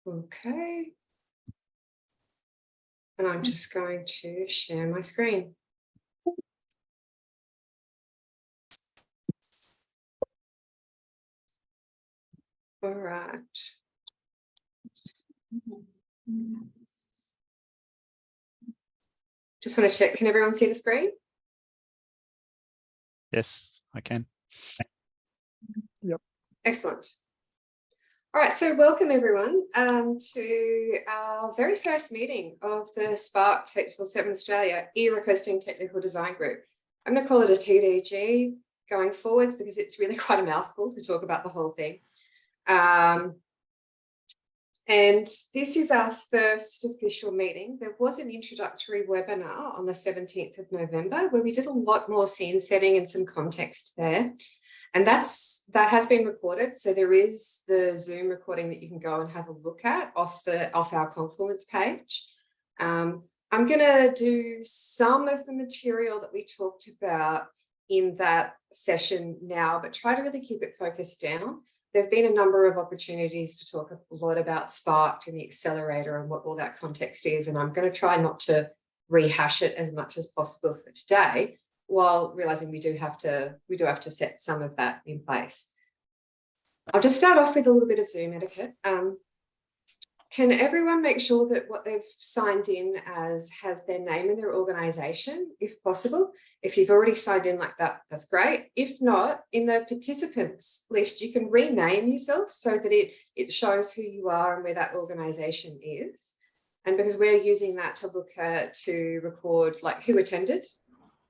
Okay. And I'm just going to share my screen. All right. Just want to check, can everyone see the screen? Yes, I can. Yep. Excellent. All right, so welcome everyone to our very first meeting of the Spark HL7 Australia eRequesting Technical Design Group. I'm going to call it a TDG going forwards because it's really quite a mouthful to talk about the whole thing. And this is our first official meeting. There was an introductory webinar on the 17th of November where we did a lot more scene setting and some context there. And that has been recorded. So there is the Zoom recording that you can go and have a look at off our Confluence page. I'm going to do some of the material that we talked about in that session now, but try to really keep it focused down. There have been a number of opportunities to talk a lot about Spark and the accelerator and what all that context is. And I'm going to try not to rehash it as much as possible for today, while realizing we do have to set some of that in place. I'll just start off with a little bit of Zoom etiquette. Can everyone make sure that what they've signed in as has their name and their organization, if possible? If you've already signed in like that, that's great. If not, in the participants list, you can rename yourself so that it shows who you are and where that organization is. And because we're using that to look at, to record like who attended,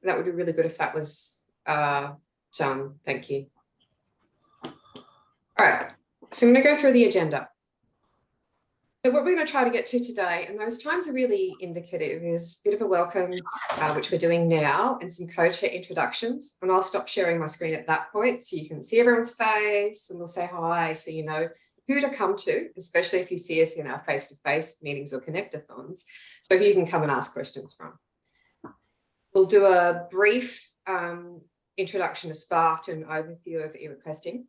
that would be really good if that was done. Thank you. All right, so I'm going to go through the agenda. So what we're going to try to get to today, and those times are really indicative, is a bit of a welcome, which we're doing now, and some co-chair introductions. And I'll stop sharing my screen at that point so you can see everyone's face and we'll say hi so you know who to come to, especially if you see us in our face-to-face meetings or connectathons, so you can come and ask questions from. We'll do a brief introduction to Spark and overview of eRequesting,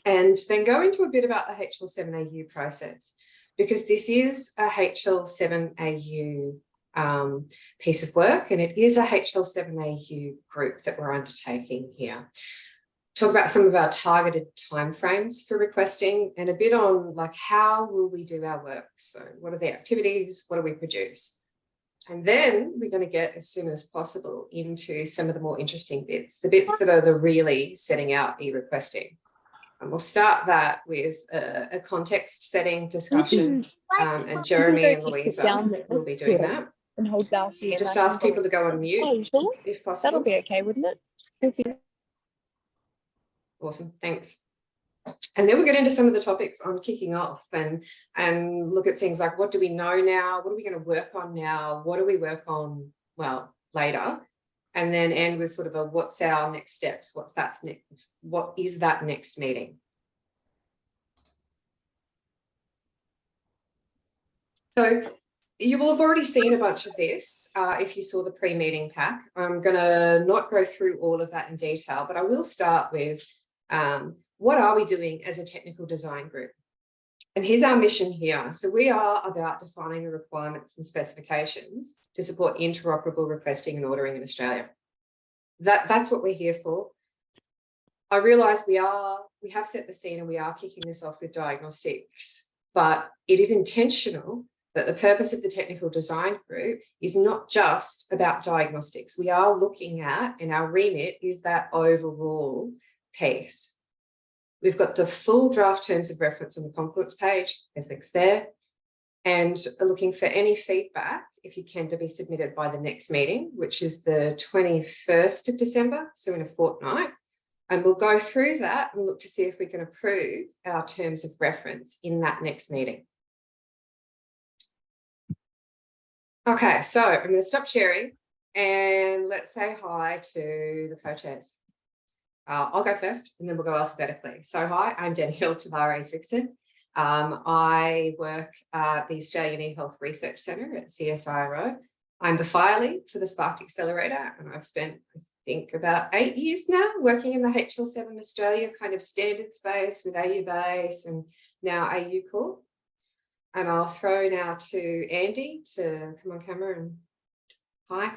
and then go into a bit about the HL7 AU process, because this is a HL7 AU piece of work, and it is a HL7 AU group that we're undertaking here. Talk about some of our targeted timeframes for requesting and a bit on like how will we do our work. So what are the activities? What do we produce? And then we're going to get as soon as possible into some of the more interesting bits, the bits that are the really setting out eRequesting. And we'll start that with a context setting discussion, and Jeremy and Louisa will be doing that. And hold Darcy. Just ask people to go on mute if possible. That'll be okay, wouldn't it? Awesome, thanks. And then we'll get into some of the topics on kicking off and look at things like what do we know now? What are we going to work on now? What do we work on, well, later? And then end with sort of a what's our next steps? What is that next meeting? So you will have already seen a bunch of this if you saw the pre-meeting pack. I'm going to not go through all of that in detail, but I will start with what are we doing as a technical design group? And here's our mission here. So we are about defining the requirements and specifications to support interoperable requesting and ordering in Australia. That's what we're here for. I realise we have set the scene and we are kicking this off with diagnostics, but it is intentional that the purpose of the technical design group is not just about diagnostics. We are looking at, and our remit is that overall piece. We've got the full draft terms of reference on the Confluence page, there's links there, and are looking for any feedback, if you can, to be submitted by the next meeting, which is the 21st of December, so in a fortnight. And we'll go through that and look to see if we can approve our terms of reference in that next meeting. Okay, so I'm going to stop sharing and let's say hi to the co-chairs. I'll go first and then we'll go alphabetically. So hi, I'm Danielle Tavares-Vixen. I work at the Australian eHealth Research Centre at CSIRO. I'm the fire lead for the Spark Accelerator, and I've spent, I think, about 8 years now working in the HL7 Australia kind of standard space with AU Base and now AU Core. And I'll throw now to Andy to come on camera and hi.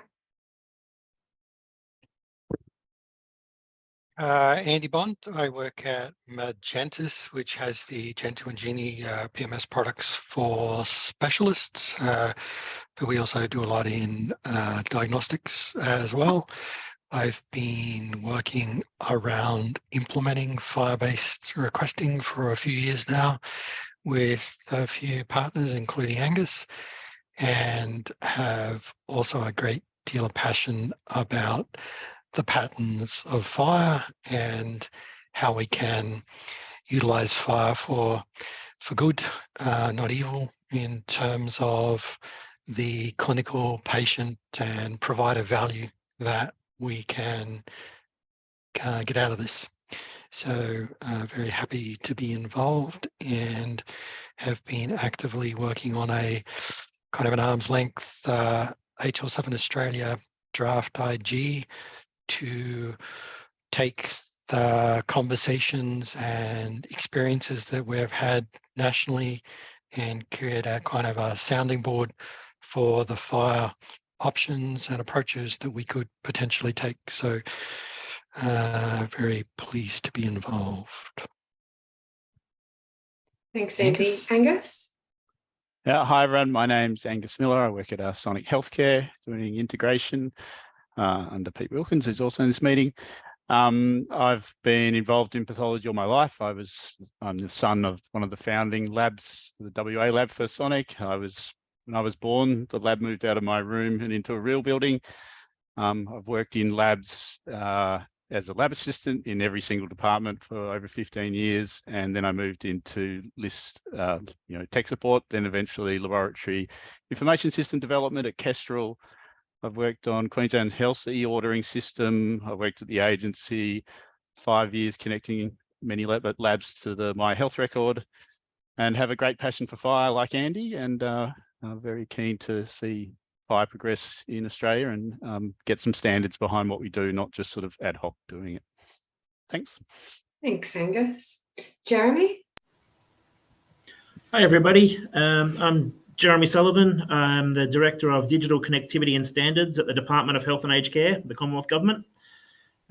Andy Bond. I work at Magentis, which has the Gento and Genie PMS products for specialists, but we also do a lot in diagnostics as well. I've been working around implementing fire-based requesting for a few years now with a few partners, including Angus, and have also a great deal of passion about the patterns of fire and how we can utilize fire for good, not evil, in terms of the clinical, patient and provider value that we can get out of this. So very happy to be involved and have been actively working on a kind of an arm's length HL7 Australia draft IG to take the conversations and experiences that we've had nationally and create a kind of a sounding board for the fire options and approaches that we could potentially take. So very pleased to be involved. Thanks, Andy. Angus? Hi, everyone. My name's Angus Miller. I work at Sonic Healthcare doing integration under Pete Wilkins, who's also in this meeting. I've been involved in pathology all my life. I'm the son of one of the founding labs, the WA lab for Sonic. When I was born, the lab moved out of my room and into a real building. I've worked in labs as a lab assistant in every single department for over 15 years. And then I moved into tech support, then eventually laboratory information system development at Kestrel. I've worked on Queensland Health's e-ordering system. I worked at the agency 5 years connecting many labs to the My Health record, and have a great passion for fire like Andy, and I'm very keen to see fire progress in Australia and get some standards behind what we do, not just sort of ad hoc doing it. Thanks. Thanks, Angus. Jeremy? Hi, everybody. I'm Jeremy Sullivan. I'm the Director of Digital Connectivity and Standards at the Department of Health and Aged Care, the Commonwealth Government.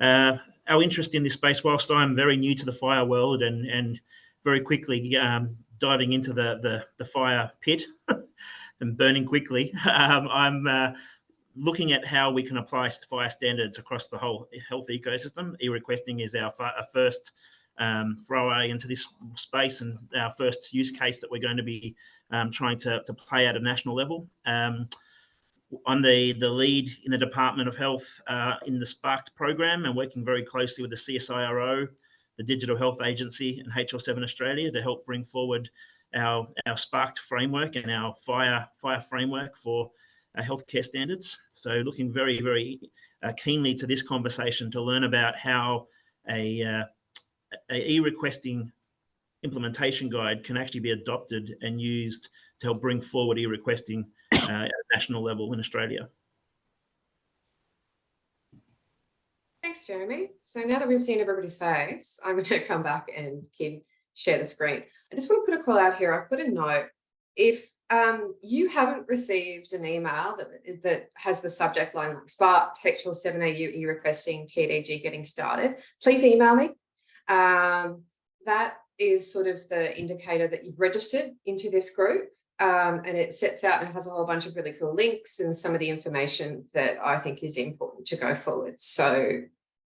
Our interest in this space, whilst I'm very new to the fire world and very quickly diving into the fire pit and burning quickly, I'm looking at how we can apply fire standards across the whole health ecosystem. eRequesting is our first foray into this space and our first use case that we're going to be trying to play at a national level. I'm the lead in the Department of Health in the Sparked program, and working very closely with the CSIRO, the Digital Health Agency, and HL7 Australia to help bring forward our Sparked framework and our fire framework for healthcare standards. So looking very, very keenly to this conversation to learn about how a eRequesting implementation guide can actually be adopted and used to help bring forward eRequesting at a national level in Australia. Thanks, Jeremy. So now that we've seen everybody's face, I'm going to come back and share the screen. I just want to put a call out here. I put a note. If you haven't received an email that has the subject line like Spark, HL7 AU, eRequesting, TDG getting started, please email me. That is sort of the indicator that you've registered into this group, and it sets out and has a whole bunch of really cool links and some of the information that I think is important to go forward. So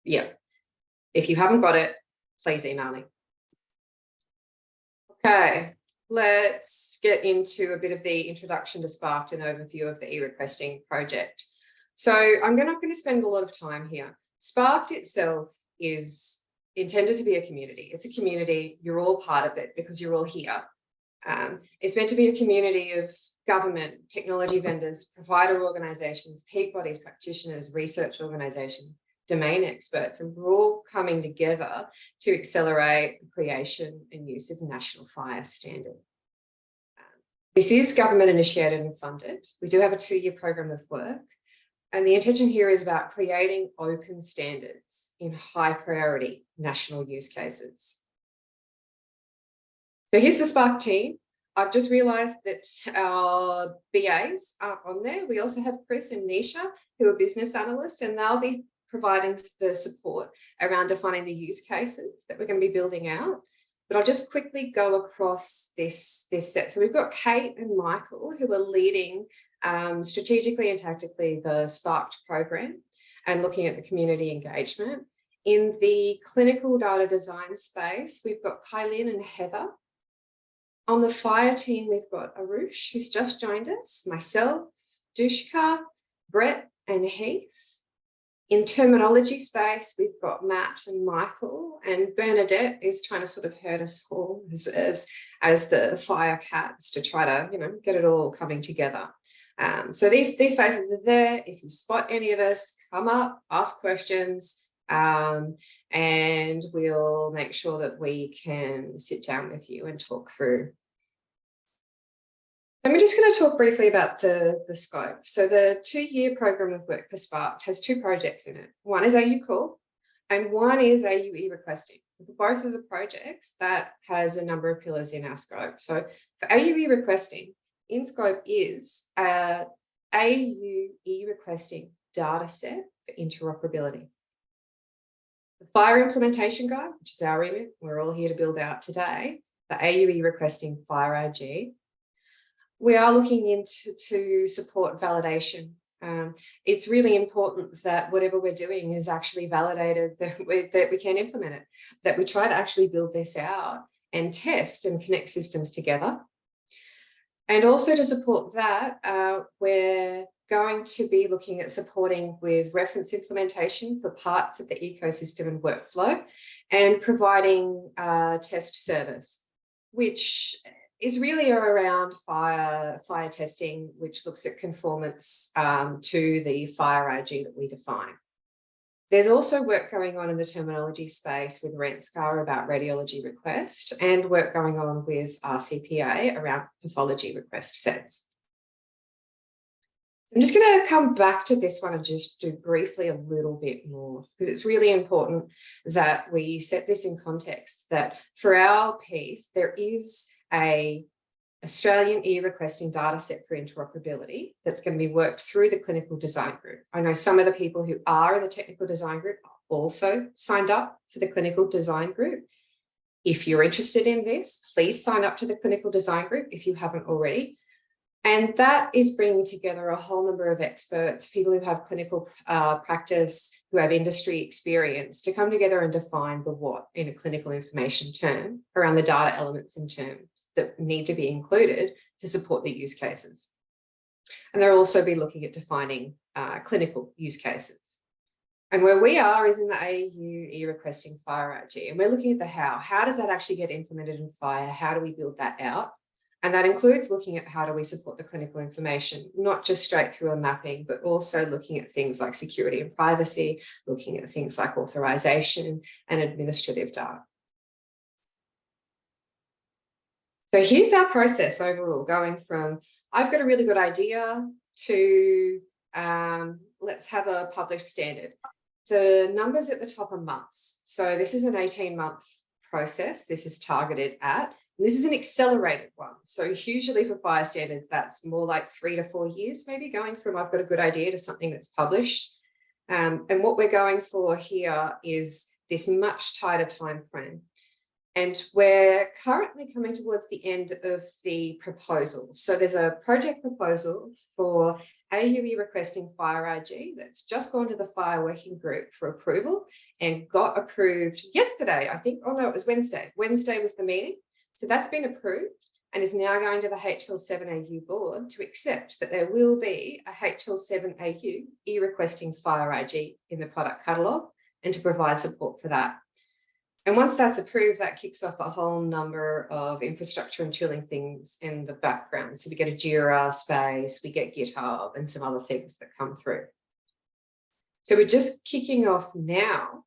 yeah, if you haven't got it, please email me. Okay, let's get into a bit of the introduction to Spark and overview of the eRequesting project. So I'm not going to spend a lot of time here. Spark itself is intended to be a community. It's a community. You're all part of it because you're all here. It's meant to be a community of government, technology vendors, provider organisations, peak bodies, practitioners, research organisations, domain experts, and we're all coming together to accelerate the creation and use of national fire standard. This is government initiated and funded. We do have a 2-year program of work. And the intention here is about creating open standards in high priority national use cases. So here's the Spark team. I've just realised that our BAs aren't on there. We also have Chris and Nisha, who are business analysts, and they'll be providing the support around defining the use cases that we're going to be building out. But I'll just quickly go across this set. So we've got Kate and Michael, who are leading strategically and tactically the Sparked program and looking at the community engagement. In the clinical data design space, we've got Kylin and Heather. On the fire team, we've got Arush, who's just joined us, myself, Dushka, Brett and Heath. In terminology space, we've got Matt and Michael, and Bernadette is trying to sort of herd us all as the fire cats to try to, get it all coming together. So these faces are there. If you spot any of us, come up, ask questions, and we'll make sure that we can sit down with you and talk through. I'm just going to talk briefly about the scope. So the 2-year program of work for Sparked has 2 projects in it. One is AU Call and one is AU eRequesting. For both of the projects, that has a number of pillars in our scope. So for AU eRequesting, in scope is AU eRequesting data set for interoperability. The fire implementation guide, which is our remit, we're all here to build out today, the AU eRequesting Fire AG. We are looking into support validation. It's really important that whatever we're doing is actually validated, that we can implement it, that we try to actually build this out and test and connect systems together. And also to support that, we're going to be looking at supporting with reference implementation for parts of the ecosystem and workflow, and providing test service, which is really around fire testing, which looks at conformance to the fire AG that we define. There's also work going on in the terminology space with RentScar about radiology request, and work going on with RCPA around pathology request sets. I'm just going to come back to this one and just do briefly a little bit more, because it's really important that we set this in context, that for our piece, there is an Australian eRequesting data set for interoperability that's going to be worked through the clinical design group. I know some of the people who are in the technical design group are also signed up for the clinical design group. If you're interested in this, please sign up to the clinical design group if you haven't already. And that is bringing together a whole number of experts, people who have clinical practice, who have industry experience, to come together and define the what in a clinical information term around the data elements and terms that need to be included to support the use cases. And they'll also be looking at defining clinical use cases. And where we are is in the AU eRequesting Fire AG, and we're looking at the how. How does that actually get implemented in fire? How do we build that out? And that includes looking at how do we support the clinical information, not just straight through a mapping, but also looking at things like security and privacy, looking at things like authorization and administrative data. So here's our process overall, going from I've got a really good idea to let's have a published standard. The numbers at the top are months. So this is an 18-month process. This is targeted at. This is an accelerated one. So usually for fire standards, that's more like 3 to 4 years, maybe going from I've got a good idea to something that's published. And what we're going for here is this much tighter time frame. And we're currently coming towards the end of the proposal. So there's a project proposal for AU eRequesting Fire AG that's just gone to the fire working group for approval and got approved yesterday, I think. Oh no, it was Wednesday. Wednesday was the meeting. So that's been approved and is now going to the HL7 AU board to accept that there will be a HL7 AU eRequesting Fire AG in the product catalogue, and to provide support for that. And once that's approved, that kicks off a whole number of infrastructure and tooling things in the background. So we get a Jira space, we get GitHub and some other things that come through. So we're just kicking off now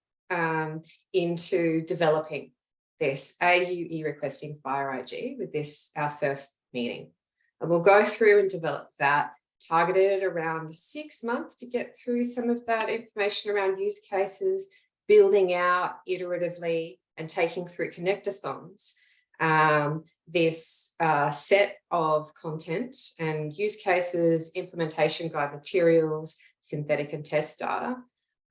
into developing this AU eRequesting Fire AG with this, our first meeting. And we'll go through and develop that, targeted around 6 months to get through some of that information around use cases, building out iteratively and taking through connectathons this set of content and use cases, implementation guide materials, synthetic and test data.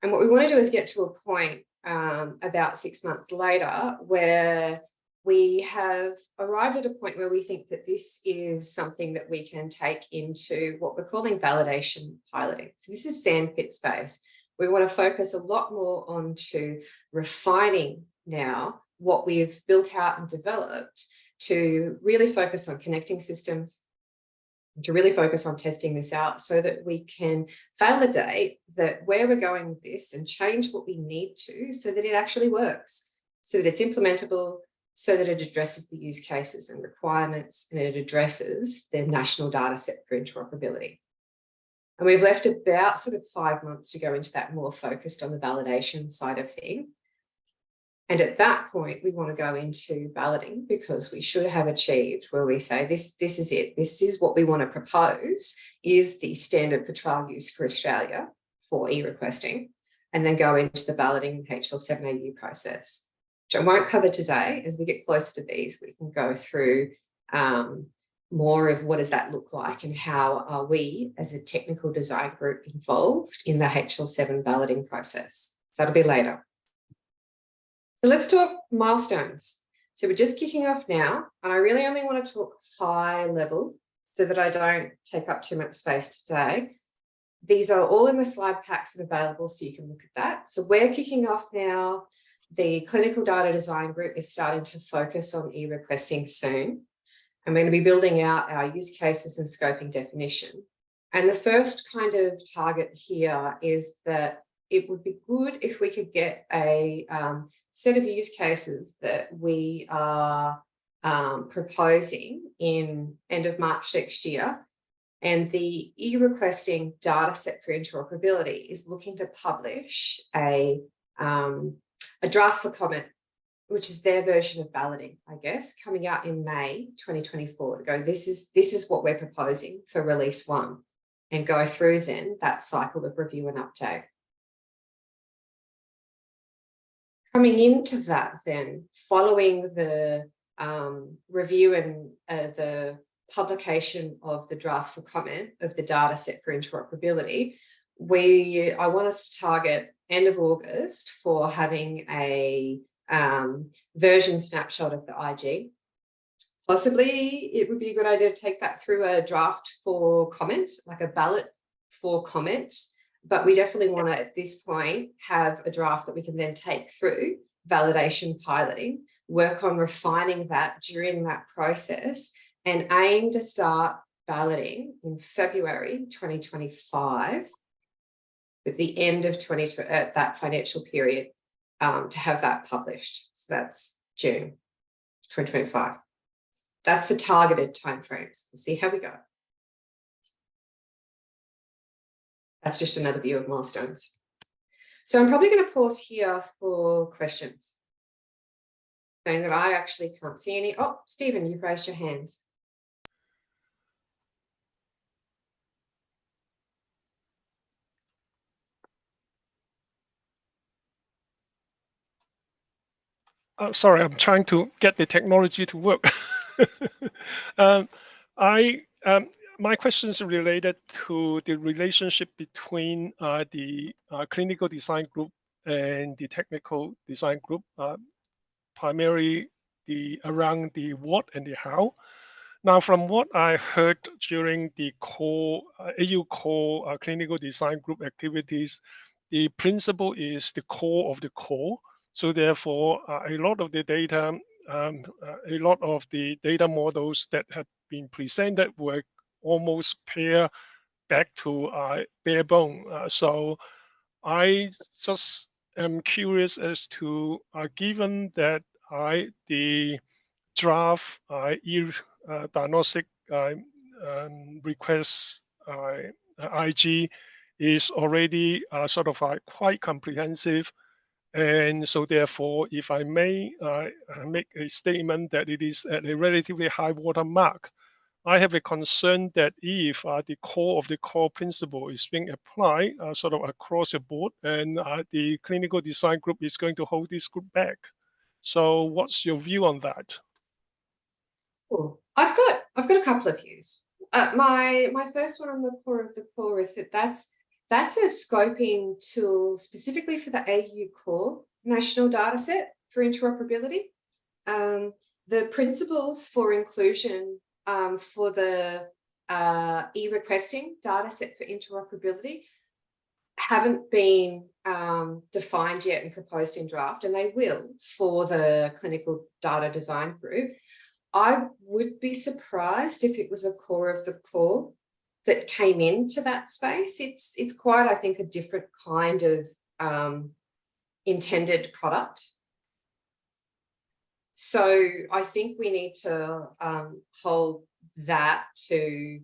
And what we want to do is get to a point about 6 months later where we have arrived at a point where we think that this is something that we can take into what we're calling validation piloting. So this is sandpit space. We want to focus a lot more onto refining now what we've built out and developed to really focus on connecting systems, to really focus on testing this out so that we can validate that where we're going with this and change what we need to so that it actually works, so that it's implementable, so that it addresses the use cases and requirements and it addresses the national data set for interoperability. And we've left about sort of 5 months to go into that more focused on the validation side of things. And at that point, we want to go into balloting because we should have achieved where we say, this is it. This is what we want to propose is the standard for trial use for Australia for eRequesting, and then go into the balloting HL7 AU process, which I won't cover today. As we get closer to these, we can go through more of what does that look like and how are we as a technical design group involved in the HL7 balloting process. So that'll be later. So let's talk milestones. So we're just kicking off now, and I really only want to talk high level so that I don't take up too much space today. These are all in the slide packs and available so you can look at that. So we're kicking off now. The clinical data design group is starting to focus on eRequesting soon. And we're going to be building out our use cases and scoping definition. And the first kind of target here is that it would be good if we could get a set of use cases that we are proposing in end of March next year. And the eRequesting data set for interoperability is looking to publish a draft for comment, which is their version of balloting, I guess, coming out in May 2024 to go, this is what we're proposing for release 1, and go through then that cycle of review and update. Coming into that then, following the review and the publication of the draft for comment of the data set for interoperability, I want us to target end of August for having a version snapshot of the IG. Possibly it would be a good idea to take that through a draft for comment, like a ballot for comment. But we definitely want to, at this point, have a draft that we can then take through validation piloting, work on refining that during that process, and aim to start balloting in February 2025, at the end of that financial period, to have that published. So that's June 2025. That's the targeted timeframes. We'll see how we go. That's just another view of milestones. So I'm probably going to pause here for questions. Saying that I actually can't see any. Oh, Stephen, you've raised your hand. Oh, sorry, I'm trying to get the technology to work. My question is related to the relationship between the clinical design group and the technical design group, primarily around the what and the how. Now, from what I heard during the core AU core clinical design group activities, the principle is the core of the core. So therefore, a lot of the data, a lot of the data models that have been presented were almost back to bare bone. So I just am curious as to, given that the draft diagnostic request IG is already sort of quite comprehensive. And so therefore, if I may make a statement that it is at a relatively high water mark, I have a concern that if the core of the core principle is being applied sort of across the board, and the clinical design group is going to hold this group back. So what's your view on that? Cool. I've got a couple of views. My first one on the core of the core is that's a scoping tool specifically for the AU core national data set for interoperability. The principles for inclusion for the eRequesting data set for interoperability haven't been defined yet and proposed in draft, and they will for the clinical data design group. I would be surprised if it was a core of the core that came into that space. It's quite, I think, a different kind of intended product. So I think we need to hold that to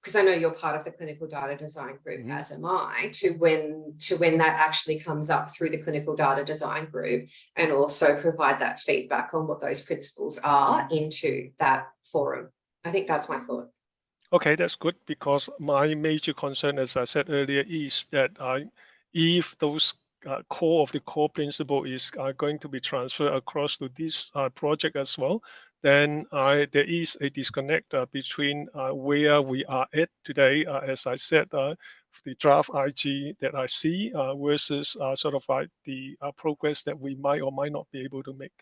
because I know you're part of the clinical data design group, as am I, to when that actually comes up through the clinical data design group, and also provide that feedback on what those principles are into that forum. I think that's my thought. Okay, that's good, because my major concern, as I said earlier, is that if those core of the core principle is going to be transferred across to this project as well, then there is a disconnect between where we are at today, as I said, the draft IG that I see versus sort of like the progress that we might or might not be able to make.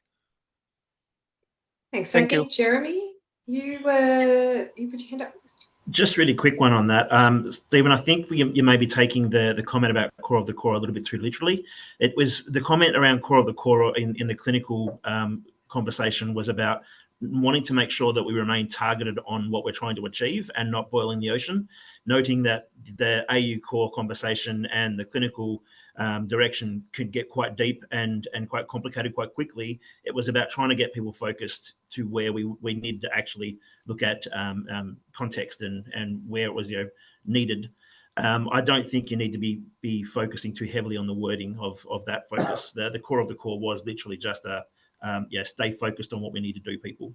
Thanks. Thank I you. think, Jeremy, you put your hand up first. Just really quick one on that. Stephen, I think you may be taking the comment about core of the core a little bit too literally. It was the comment around core of the core in the clinical conversation was about wanting to make sure that we remain targeted on what we're trying to achieve and not boiling the ocean, noting that the AU core conversation and the clinical direction could get quite deep and quite complicated quite quickly. It was about trying to get people focused to where we need to actually look at context and where it was needed. I don't think you need to be focusing too heavily on the wording of that focus. The core of the core was literally just a stay focused on what we need to do, people.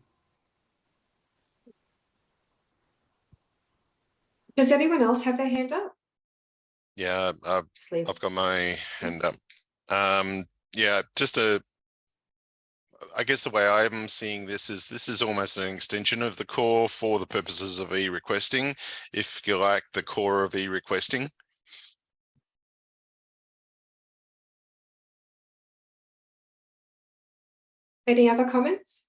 Does anyone else have their hand up? Yeah, I've got my hand up. Yeah, I guess the way I'm seeing this is almost an extension of the core for the purposes of eRequesting, if you like, the core of eRequesting. Any other comments?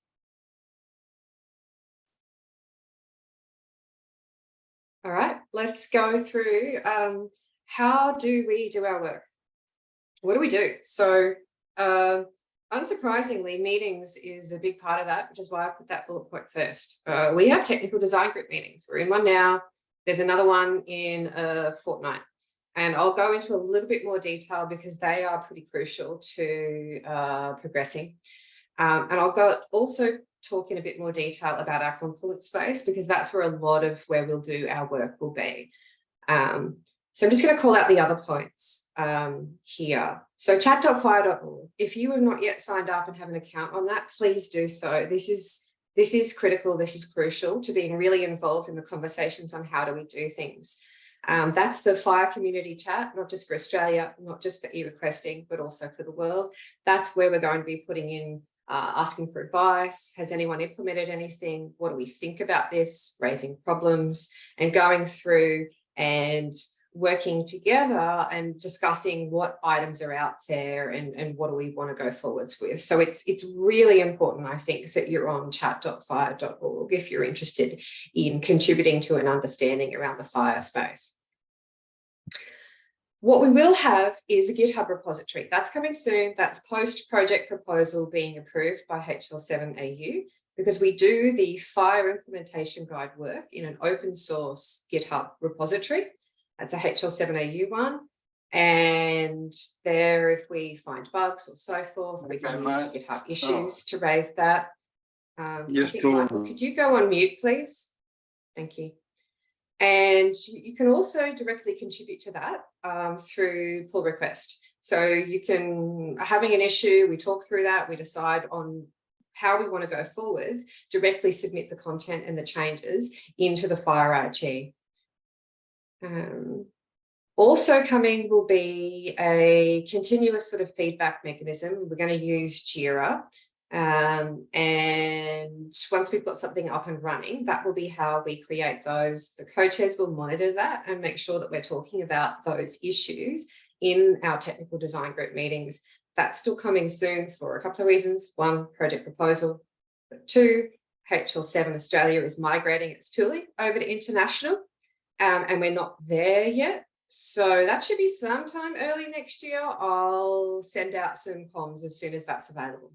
All right, let's go through how do we do our work? What do we do? So unsurprisingly, meetings is a big part of that, which is why I put that bullet point first. We have technical design group meetings. We're in one now. There's another one in a fortnight. And I'll go into a little bit more detail because they are pretty crucial to progressing. And I'll also talk in a bit more detail about our Confluence space, because that's where a lot of where we'll do our work will be. So I'm just going to call out the other points here. So chat.fire.org. If you have not yet signed up and have an account on that, please do so. This is critical. This is crucial to being really involved in the conversations on how do we do things. That's the Fire community chat, not just for Australia, not just for eRequesting, but also for the world. That's where we're going to be putting in asking for advice. Has anyone implemented anything? What do we think about this? Raising problems and going through and working together and discussing what items are out there and what do we want to go forwards with. So it's really important, I think, that you're on chat.fire.org if you're interested in contributing to an understanding around the fire space. What we will have is a GitHub repository. That's coming soon. That's post-project proposal being approved by HL7 AU, because we do the fire implementation guide work in an open source GitHub repository. That's a HL7 AU one. And there, if we find bugs or so forth, we can use the GitHub issues to raise that. Yes, Michael, could you go on mute, please? Thank you. And you can also directly contribute to that through pull request. So you can, having an issue, we talk through that, we decide on how we want to go forwards, directly submit the content and the changes into the Fire RG. Also coming will be a continuous sort of feedback mechanism. We're going to use Jira And once we've got something up and running, that will be how we create those. The co-chairs will monitor that and make sure that we're talking about those issues in our technical design group meetings. That's still coming soon for a couple of reasons. One, project proposal. But two, HL7 Australia is migrating its tooling over to international, and we're not there yet. So that should be sometime early next year. I'll send out some comms as soon as that's available.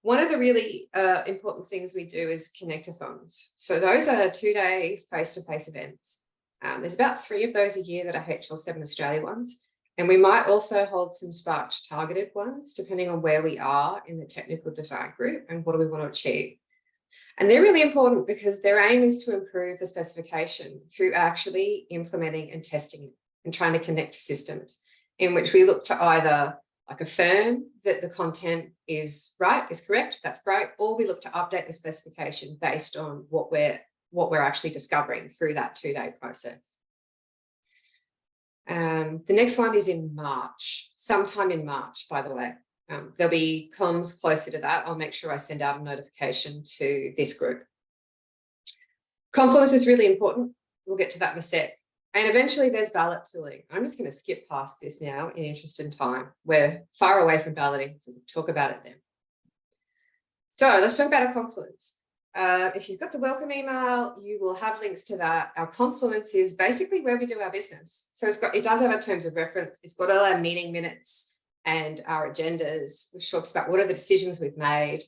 One of the really important things we do is connectathons. So those are 2-day face-to-face events. There's about 3 of those a year that are HL7 Australia ones. And we might also hold some sparked targeted ones, depending on where we are in the technical design group and what do we want to achieve. And they're really important because their aim is to improve the specification through actually implementing and testing it and trying to connect to systems in which we look to either like affirm that the content is right, is correct, that's great, or we look to update the specification based on what we're actually discovering through that 2-day process. The next one is in March, sometime in March, by the way. There'll be comms closer to that. I'll make sure I send out a notification to this group. Confluence is really important. We'll get to that in a sec. And eventually there's ballot tooling. I'm just going to skip past this now in interest in time. We're far away from balloting, so we'll talk about it then. So let's talk about our Confluence. If you've got the welcome email, you will have links to that. Our Confluence is basically where we do our business. So it does have our terms of reference. It's got all our meeting minutes and our agendas, which talks about what are the decisions we've made.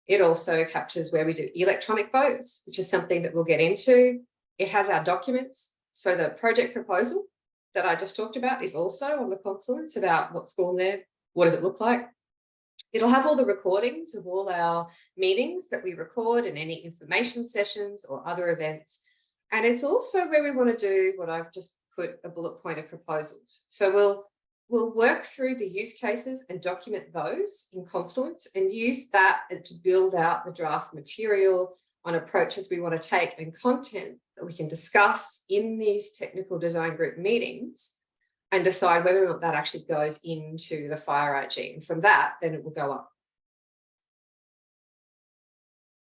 It also captures where we do electronic votes, which is something that we'll get into. It has our documents. So the project proposal that I just talked about is also on the Confluence about what's gone there. What does it look like? It'll have all the recordings of all our meetings that we record and any information sessions or other events. And it's also where we want to do what I've just put a bullet point of proposals. So we'll work through the use cases and document those in Confluence and use that to build out the draft material on approaches we want to take and content that we can discuss in these technical design group meetings and decide whether or not that actually goes into the FireIG. And from that, then it will go up.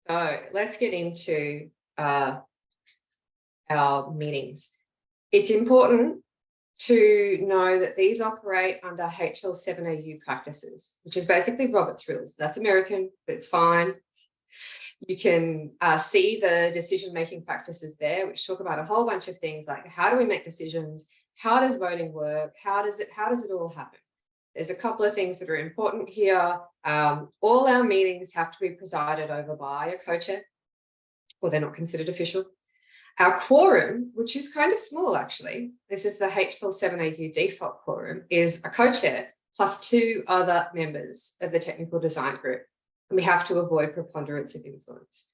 So let's get into our meetings. It's important to know that these operate under HL7 AU practices, which is basically Robert's rules. That's American, but it's fine. You can see the decision-making practices there, which talk about a whole bunch of things like how do we make decisions? How does voting work? How does it all happen? There's a couple of things that are important here. All our meetings have to be presided over by a co-chair, or they're not considered official. Our quorum, which is kind of small actually, this is the HL7 AU default quorum, is a co-chair plus 2 other members of the technical design group. And we have to avoid preponderance of influence.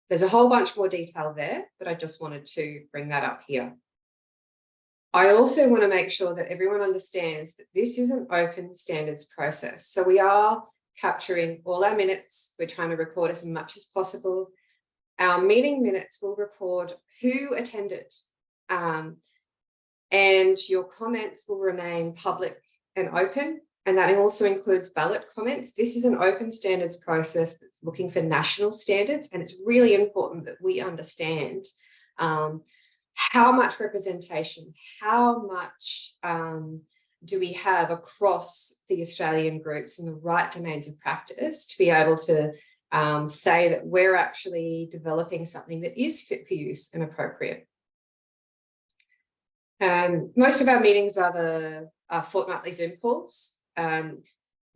There's a whole bunch more detail there, but I just wanted to bring that up here. I also want to make sure that everyone understands that this is an open standards process. So we are capturing all our minutes. We're trying to record as much as possible. Our meeting minutes will record who attended, and your comments will remain public and open. And that also includes ballot comments. This is an open standards process that's looking for national standards. And it's really important that we understand how much representation, how much do we have across the Australian groups in the right domains of practice to be able to say that we're actually developing something that is fit for use and appropriate. Most of our meetings are the fortnightly Zoom calls.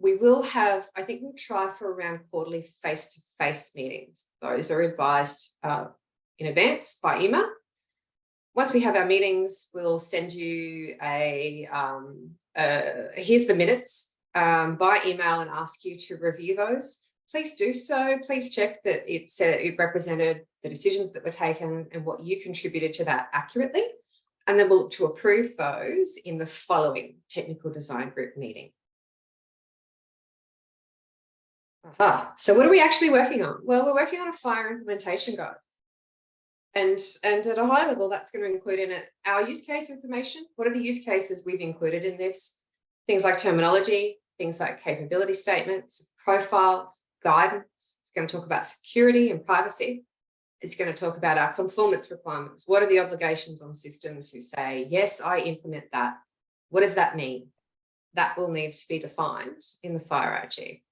We will have, I think we'll try for around quarterly face-to-face meetings. Those are advised in advance by email. Once we have our meetings, we'll send you here's the minutes by email and ask you to review those. Please do so. Please check that it represented the decisions that were taken and what you contributed to that accurately. And then we'll look to approve those in the following technical design group meeting. So what are we actually working on? Well, we're working on a fire implementation guide. And at a high level, that's going to include in it our use case information. What are the use cases we've included in this? Things like terminology, things like capability statements, profiles, guidance. It's going to talk about security and privacy. It's going to talk about our conformance requirements. What are the obligations on systems who say, yes, I implement that? What does that mean? That all needs to be defined in the fire RG.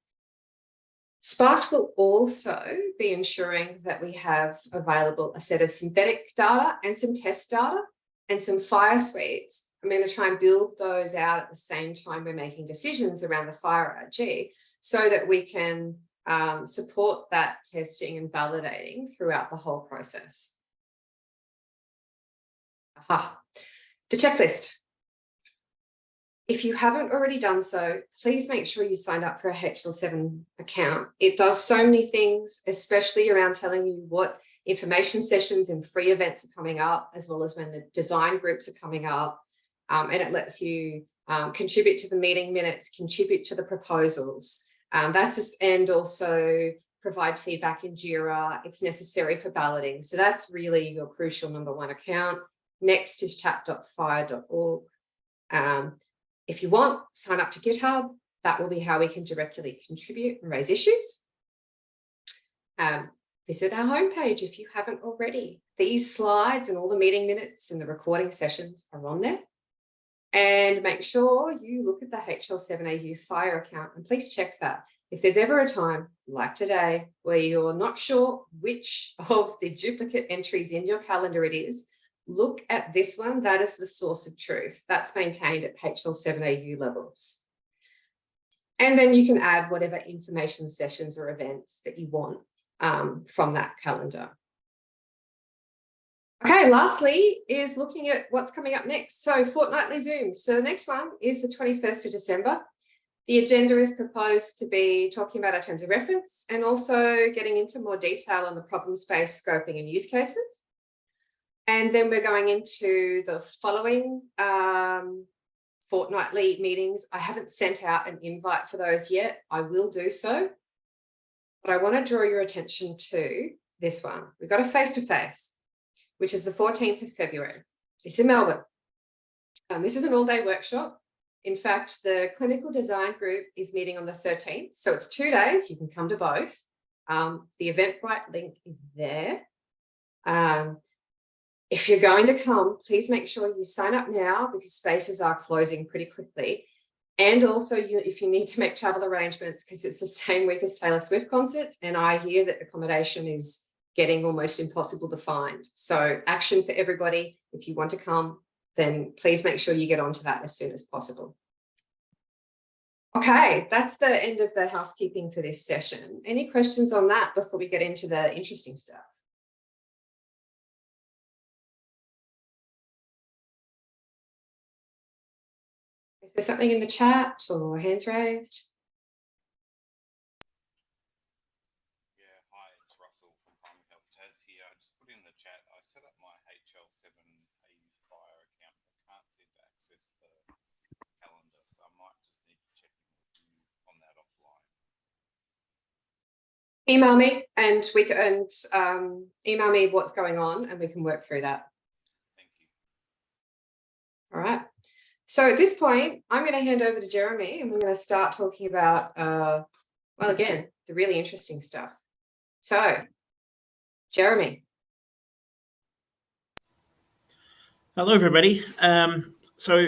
Spark will also be ensuring that we have available a set of synthetic data and some test data and some fire suites. I'm going to try and build those out at the same time we're making decisions around the fire RG so that we can support that testing and validating throughout the whole process. Aha. The checklist. If you haven't already done so, please make sure you sign up for a HL7 account. It does so many things, especially around telling you what information sessions and free events are coming up, as well as when the design groups are coming up. And it lets you contribute to the meeting minutes, contribute to the proposals. And also provide feedback in JIRA. It's necessary for balloting. So that's really your crucial #1 account. Next is chat.fire.org. If you want, sign up to GitHub. That will be how we can directly contribute and raise issues. Visit our homepage if you haven't already. These slides and all the meeting minutes and the recording sessions are on there. And make sure you look at the HL7 AU fire account and please check that. If there's ever a time like today where you're not sure which of the duplicate entries in your calendar it is, look at this one. That is the source of truth. That's maintained at HL7 AU levels. And then you can add whatever information sessions or events that you want from that calendar. Okay, lastly is looking at what's coming up next. So fortnightly Zoom. So the next one is the 21st of December. The agenda is proposed to be talking about our terms of reference and also getting into more detail on the problem space, scoping and use cases. And then we're going into the following fortnightly meetings. I haven't sent out an invite for those yet. I will do so. But I want to draw your attention to this one. We've got a face-to-face, which is the 14th of February. It's in Melbourne. This is an all-day workshop. In fact, the clinical design group is meeting on the 13th. So it's 2 days. You can come to both. The Eventbrite link is there. If you're going to come, please make sure you sign up now because spaces are closing pretty quickly. And also, if you need to make travel arrangements, because it's the same week as Taylor Swift concerts, and I hear that accommodation is getting almost impossible to find. So action for everybody. If you want to come, then please make sure you get onto that as soon as possible. Okay, that's the end of the housekeeping for this session. Any questions on that before we get into the interesting stuff? Is there something in the chat or hands raised? Yeah, hi, it's Russell from Primary Health Tas here. I just put in the chat, I set up my HL7 AU fire account, but can't seem to access the calendar, so I might just need to check in with you on that offline. Email me and we can email me what's going on and we can work through that. Thank you. All right. So at this point, I'm going to hand over to Jeremy and we're going to start talking about, well, again, the really interesting stuff. So, Jeremy. Hello, everybody. So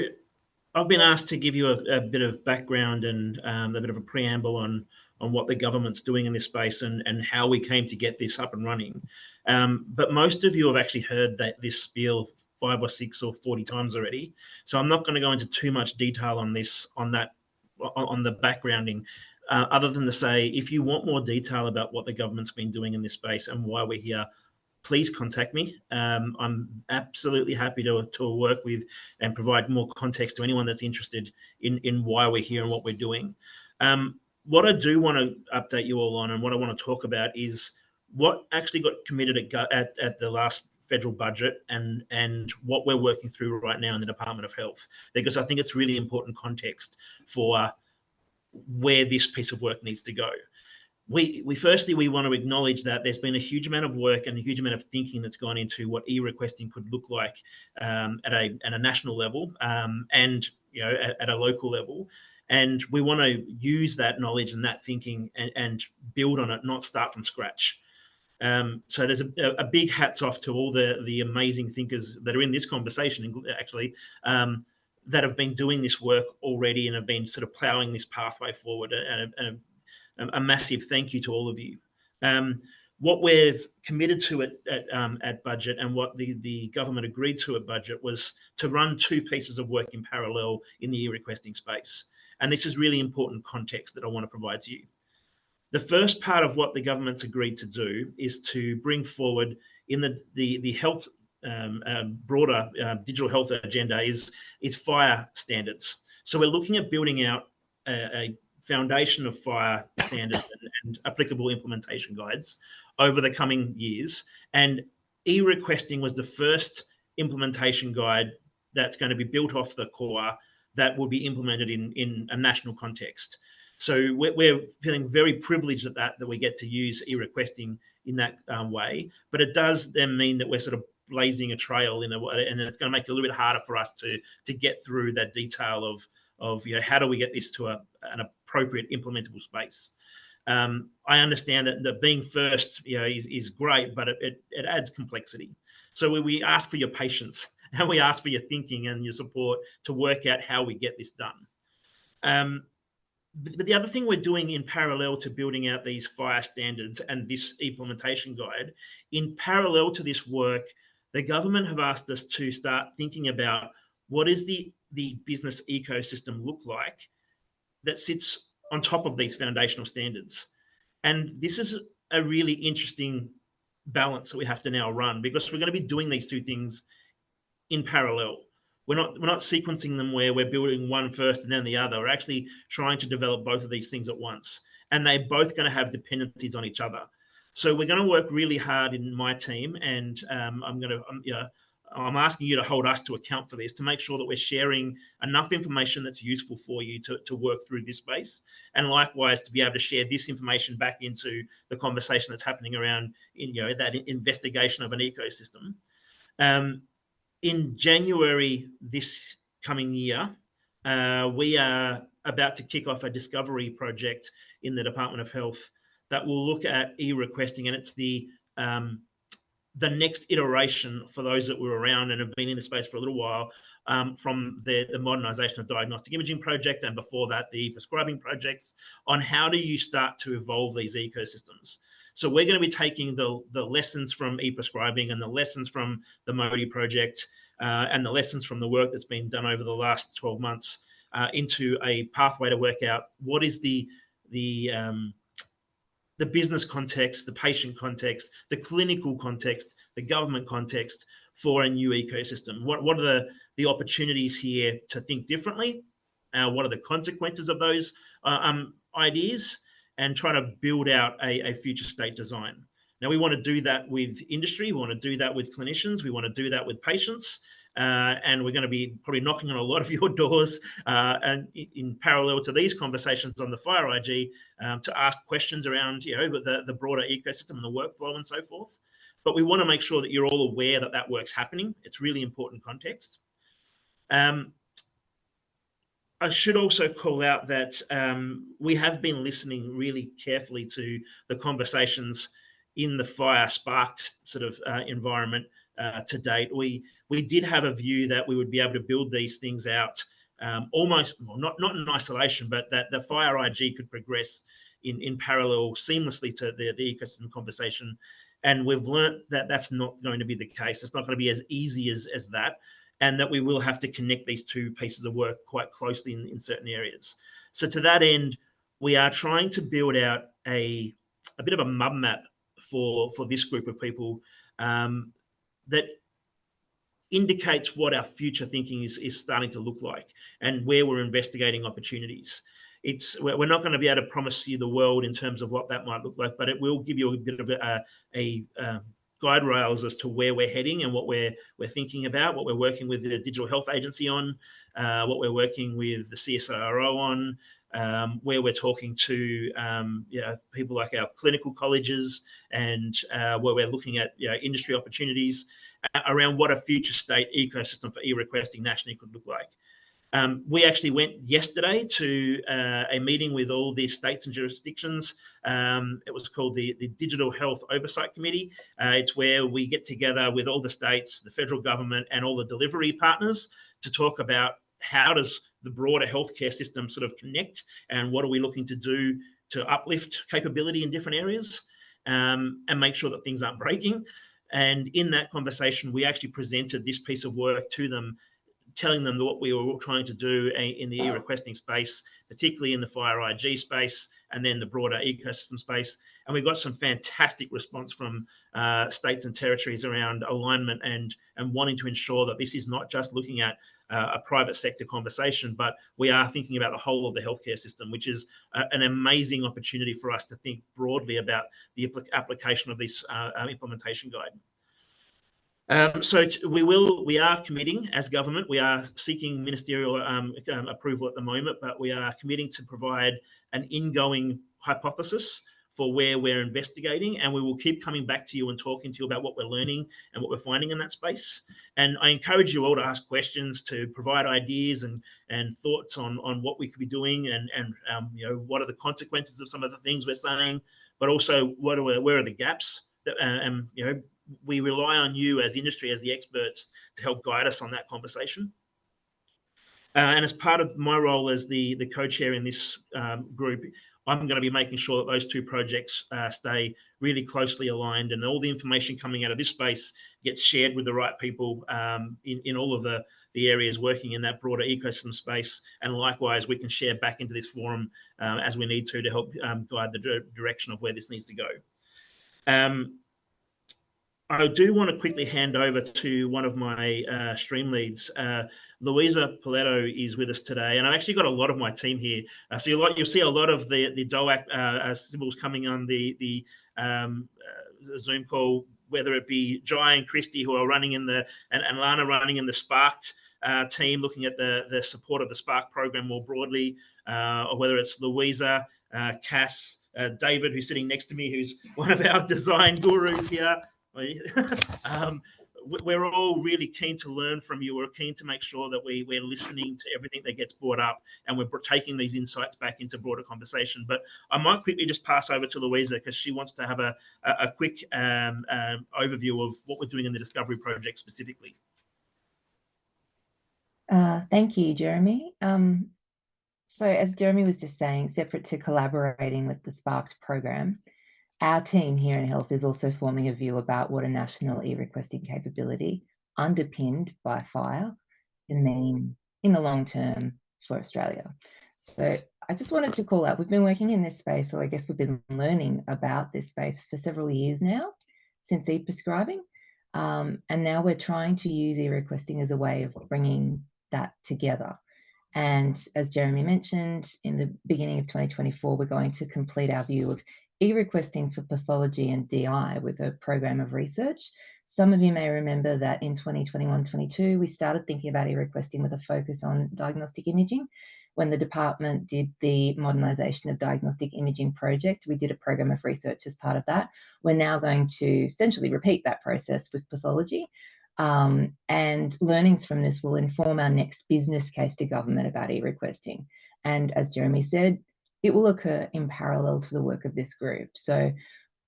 I've been asked to give you a bit of background and a bit of a preamble on what the government's doing in this space and how we came to get this up and running. But most of you have actually heard this spiel 5 or 6 or 40 times already. So I'm not going to go into too much detail on this, on the backgrounding, other than to say, if you want more detail about what the government's been doing in this space and why we're here, please contact me. I'm absolutely happy to work with and provide more context to anyone that's interested in why we're here and what we're doing. What I do want to update you all on and what I want to talk about is what actually got committed at the last federal budget and what we're working through right now in the Department of Health, because I think it's really important context for where this piece of work needs to go. Firstly, we want to acknowledge that there's been a huge amount of work and a huge amount of thinking that's gone into what eRequesting could look like at a national level and at a local level. And we want to use that knowledge and that thinking and build on it, not start from scratch. So there's a big hats off to all the amazing thinkers that are in this conversation, actually, that have been doing this work already and have been sort of ploughing this pathway forward. And a massive thank you to all of you. What we've committed to at budget and what the government agreed to at budget was to run 2 pieces of work in parallel in the eRequesting space. And this is really important context that I want to provide to you. The first part of what the government's agreed to do is to bring forward in the health broader digital health agenda is fire standards. So we're looking at building out a foundation of fire standards and applicable implementation guides over the coming years. And eRequesting was the first implementation guide that's going to be built off the core that will be implemented in a national context. So we're feeling very privileged at that we get to use eRequesting in that way. But it does then mean that we're sort of blazing a trail in a way, and it's going to make it a little bit harder for us to get through that detail of how do we get this to an appropriate implementable space. I understand that being first is great, but it adds complexity. So we ask for your patience and we ask for your thinking and your support to work out how we get this done. But the other thing we're doing in parallel to building out these fire standards and this implementation guide, in parallel to this work, the government have asked us to start thinking about what is the business ecosystem look like that sits on top of these foundational standards. And this is a really interesting balance that we have to now run, because we're going to be doing these 2 things in parallel. We're not sequencing them where we're building one first and then the other. We're actually trying to develop both of these things at once, and they're both going to have dependencies on each other. So we're going to work really hard in my team, and I'm asking you to hold us to account for this, to make sure that we're sharing enough information that's useful for you to work through this space, and likewise to be able to share this information back into the conversation that's happening around that investigation of an ecosystem. In January this coming year, we are about to kick off a discovery project in the Department of Health that will look at eRequesting, and it's the next iteration for those that were around and have been in the space for a little while, from the modernisation of diagnostic imaging project, and before that the e-prescribing projects, on how do you start to evolve these ecosystems. So we're going to be taking the lessons from e-prescribing and the lessons from the Modi project and the lessons from the work that's been done over the last 12 months into a pathway to work out what is the business context, the patient context, the clinical context, the government context for a new ecosystem. What are the opportunities here to think differently? What are the consequences of those ideas? And try to build out a future state design. Now, we want to do that with industry. We want to do that with clinicians. We want to do that with patients. And we're going to be probably knocking on a lot of your doors and in parallel to these conversations on the Fire IG to ask questions around the broader ecosystem and the workflow and so forth. But we want to make sure that you're all aware that work's happening. It's really important context. I should also call out that we have been listening really carefully to the conversations in the fire sparked sort of environment to date. We did have a view that we would be able to build these things out almost, well, not in isolation, but that the Fire IG could progress in parallel seamlessly to the ecosystem conversation. And we've learned that that's not going to be the case. It's not going to be as easy as that. And that we will have to connect these 2 pieces of work quite closely in certain areas. So to that end, we are trying to build out a bit of a mud map for this group of people that indicates what our future thinking is starting to look like and where we're investigating opportunities. We're not going to be able to promise you the world in terms of what that might look like, but it will give you a bit of a guide rails as to where we're heading and what we're thinking about, what we're working with the Digital Health Agency on, what we're working with the CSIRO on, where we're talking to people like our clinical colleges, and where we're looking at industry opportunities around what a future state ecosystem for eRequesting nationally could look like. We actually went yesterday to a meeting with all the states and jurisdictions. It was called the Digital Health Oversight Committee. It's where we get together with all the states, the federal government, and all the delivery partners to talk about how does the broader healthcare system sort of connect, and what are we looking to do to uplift capability in different areas, and make sure that things aren't breaking. And in that conversation, we actually presented this piece of work to them, telling them what we were all trying to do in the e-requesting space, particularly in the Fire IG space, and then the broader ecosystem space. And we got some fantastic response from states and territories around alignment and wanting to ensure that this is not just looking at a private sector conversation, but we are thinking about the whole of the healthcare system, which is an amazing opportunity for us to think broadly about the application of this implementation guide. So we are committing as government. We are seeking ministerial approval at the moment, but we are committing to provide an ingoing hypothesis for where we're investigating, and we will keep coming back to you and talking to you about what we're learning and what we're finding in that space. And I encourage you all to ask questions, to provide ideas and thoughts on what we could be doing, and you know, what are the consequences of some of the things we're saying, but also where are the gaps that, you know, we rely on you as industry, as the experts, to help guide us on that conversation. And as part of my role as the co-chair in this group, I'm going to be making sure that those two projects stay really closely aligned, and all the information coming out of this space gets shared with the right people in all of the areas working in that broader ecosystem space. And likewise, we can share back into this forum as we need to help guide the direction of where this needs to go. I do want to quickly hand over to one of my stream leads. Louisa Paletto is with us today, and I've actually got a lot of my team here. So you'll see a lot of the DOAC symbols coming on the Zoom call, whether it be Jai and Christy, who are running in and Lana running in the Sparked team, looking at the support of the Spark program more broadly, or whether it's Louisa, Cass, David, who's sitting next to me, who's one of our design gurus here. We're all really keen to learn from you. We're keen to make sure that we're listening to everything that gets brought up, and we're taking these insights back into broader conversation. But I might quickly just pass over to Louisa, because she wants to have a quick overview of what we're doing in the Discovery project specifically. Thank you, Jeremy. So as Jeremy was just saying, separate to collaborating with the Sparked program, our team here in Health is also forming a view about what a national e-requesting capability underpinned by FHIR can mean in the long term for Australia. So I just wanted to call out, we've been working in this space, or I guess we've been learning about this space for several years now, since e-prescribing. And now we're trying to use e-requesting as a way of bringing that together. And as Jeremy mentioned, in the beginning of 2024, we're going to complete our view of e-requesting for pathology and DI with a program of research. Some of you may remember that in 2021-22, we started thinking about e-requesting with a focus on diagnostic imaging. When the department did the modernisation of diagnostic imaging project, we did a program of research as part of that. We're now going to essentially repeat that process with pathology. And learnings from this will inform our next business case to government about e-requesting. And as Jeremy said, it will occur in parallel to the work of this group. So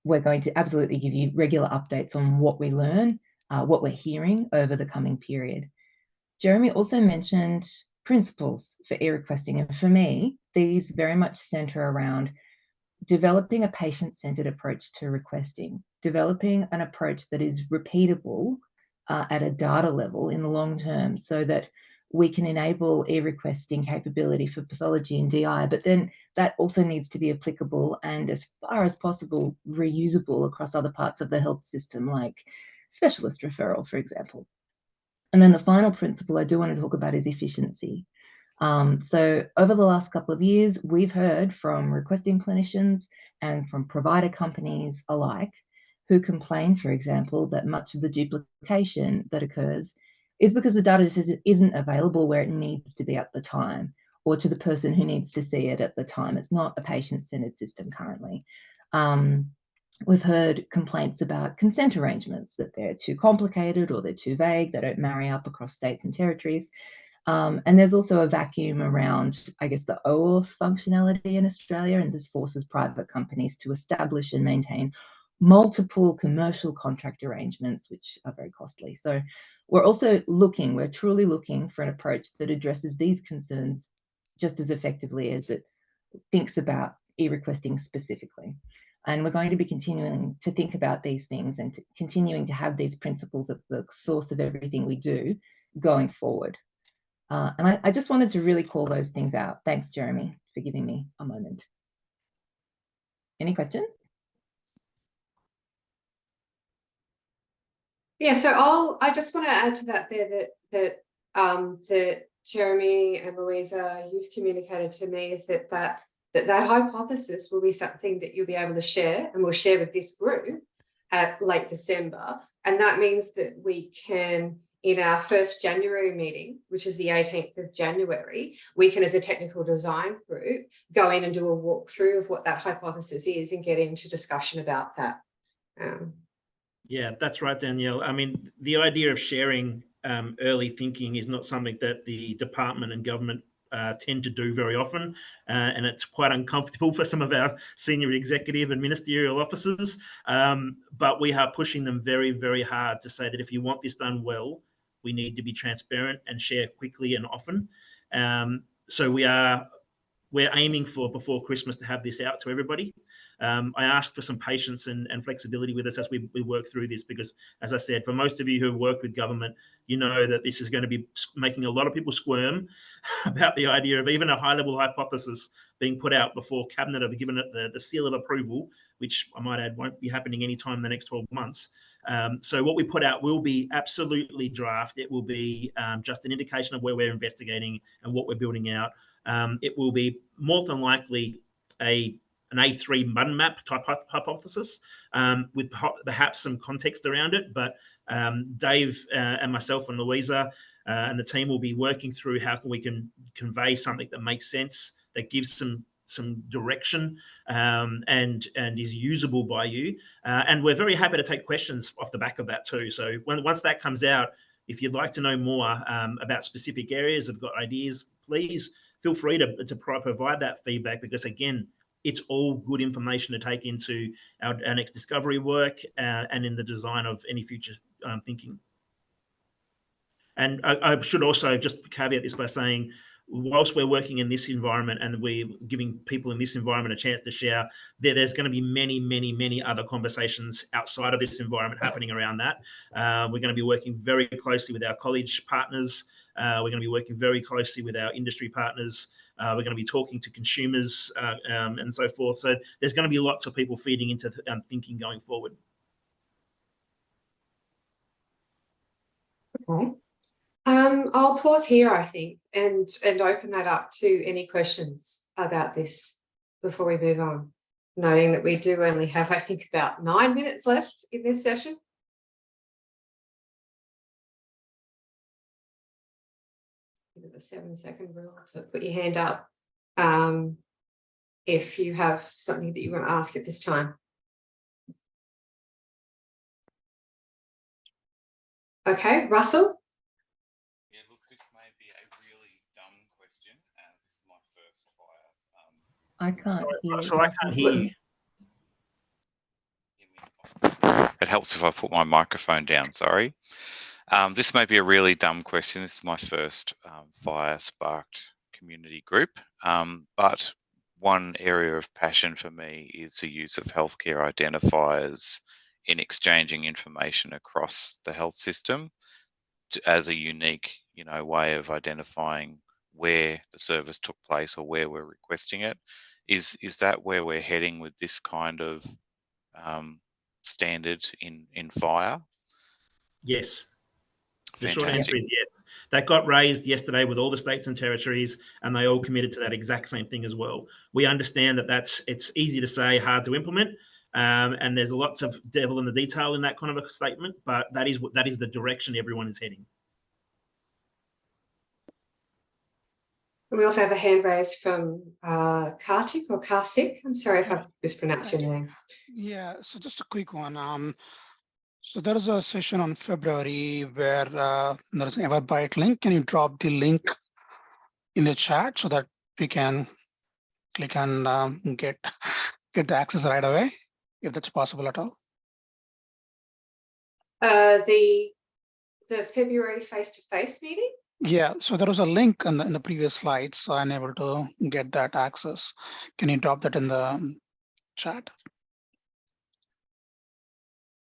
we're going to absolutely give you regular updates on what we learn, what we're hearing over the coming period. Jeremy also mentioned principles for e-requesting. And for me, these very much centre around developing a patient-centred approach to requesting, developing an approach that is repeatable at a data level in the long term, so that we can enable e-requesting capability for pathology and DI, but then that also needs to be applicable and, as far as possible, reusable across other parts of the health system, like specialist referral, for example. And then the final principle I do want to talk about is efficiency. So over the last couple of years, we've heard from requesting clinicians and from provider companies alike who complain, for example, that much of the duplication that occurs is because the data just isn't available where it needs to be at the time, or to the person who needs to see it at the time. It's not a patient-centered system currently. We've heard complaints about consent arrangements, that they're too complicated or they're too vague, they don't marry up across states and territories. And there's also a vacuum around, I guess, the OAuth functionality in Australia, and this forces private companies to establish and maintain multiple commercial contract arrangements, which are very costly. So we're truly looking for an approach that addresses these concerns just as effectively as it thinks about eRequesting specifically. And we're going to be continuing to think about these things and continuing to have these principles at the source of everything we do going forward. And I just wanted to really call those things out. Thanks, Jeremy, for giving me a moment. Any questions? Yeah, so I just want to add to that there that Jeremy and Louisa, you've communicated to me is that hypothesis will be something that you'll be able to share, and we'll share with this group at late December. And that means that we can, in our first January meeting, which is the 18th of January, we can, as a technical design group, go in and do a walkthrough of what that hypothesis is and get into discussion about that. Yeah, that's right, Danielle. I mean, the idea of sharing early thinking is not something that the department and government tend to do very often, and it's quite uncomfortable for some of our senior executive and ministerial officers. But we are pushing them very, very hard to say that if you want this done well, we need to be transparent and share quickly and often. So we're aiming for before Christmas to have this out to everybody. I asked for some patience and flexibility with us as we work through this, because, as I said, for most of you who have worked with government, you know that this is going to be making a lot of people squirm about the idea of even a high-level hypothesis being put out before Cabinet have given it the seal of approval, which I might add won't be happening anytime in the next 12 months. So what we put out will be absolutely draft. It will be just an indication of where we're investigating and what we're building out. It will be more than likely an A3 MUN map type hypothesis with perhaps some context around it. But Dave and myself and Louisa and the team will be working through how we can convey something that makes sense, that gives some direction and is usable by you. And we're very happy to take questions off the back of that too. So once that comes out, if you'd like to know more about specific areas, have got ideas, please feel free to provide that feedback, because again, it's all good information to take into our next discovery work and in the design of any future thinking. And I should also just caveat this by saying, whilst we're working in this environment and we're giving people in this environment a chance to share, there's going to be many, many, many other conversations outside of this environment happening around that. We're going to be working very closely with our college partners. We're going to be working very closely with our industry partners. We're going to be talking to consumers and so forth. So there's going to be lots of people feeding into thinking going forward. Okay. I'll pause here, I think, and open that up to any questions about this before we move on, noting that we do only have, I think, about 9 minutes left in this session. Give it a 7-second rule to put your hand up if you have something that you want to ask at this time. Okay, Russell? Yeah, look, this may be a really dumb question. This is my first fire. I can't hear. So I can't hear you. It helps if I put my microphone down, sorry. This may be a really dumb question. This is my first fire sparked community group. But one area of passion for me is the use of healthcare identifiers in exchanging information across the health system as a unique, way of identifying where the service took place or where we're requesting it. Is that where we're heading with this kind of standard in fire? Yes. The Fantastic. short answer is yes. That got raised yesterday with all the states and territories, and they all committed to that exact same thing as well. We understand that it's easy to say, hard to implement, and there's lots of devil in the detail in that kind of a statement, but that is the direction everyone is heading. We also have a hand raised from Karthik or Karthik. I'm sorry if I've mispronounced your name. Yeah, so just a quick one. So there is a session on February where there is an Everbyte link. Can you drop the link in the chat so that we can click and get the access right away, if that's possible at all? The February face-to-face meeting? Yeah, so there was a link in the previous slides, so I'm able to get that access. Can you drop that in the chat?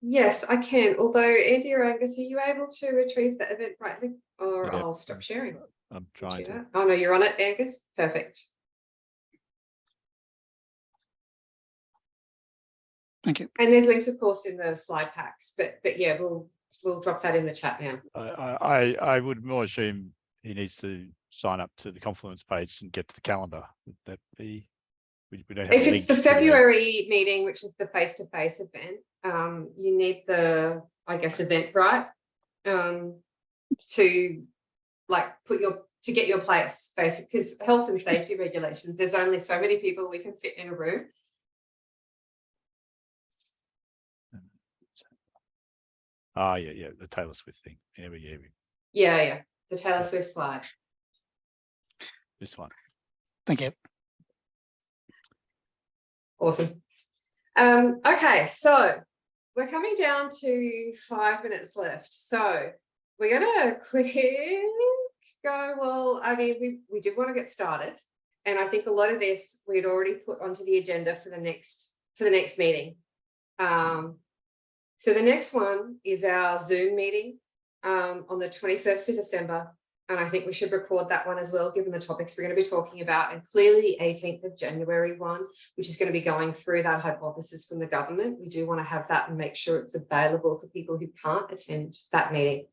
Yes, I can. Although, Andy or Angus, are you able to retrieve the Eventbrite link? Or Yeah. I'll stop sharing. I'm trying to. Oh, no, you're on it, Angus? Perfect. Thank you. And there's links, of course, in the slide packs. But yeah, we'll drop that in the chat now. I would more assume he needs to sign up to the Confluence page and get to the calendar. Would that be? We don't have If a it's link the to February meeting, which is the face-to-face event, you need the, I guess, Eventbrite to like to get your place, basically, because health and safety regulations, there's only so many people we can fit in a room. Yeah, the Taylor Swift thing. Yeah, the Taylor Swift slide. This one. Thank you. Awesome. Okay, so we're coming down to 5 minutes left. So we're gonna quick go. Well, I mean, we did want to get started, and I think a lot of this we'd already put onto the agenda for the next meeting. So the next one is our Zoom meeting on the 21st of December. And I think we should record that one as well, given the topics we're going to be talking about. And clearly the 18th of January one, which is going to be going through that hypothesis from the government. We do want to have that and make sure it's available for people who can't attend that meeting.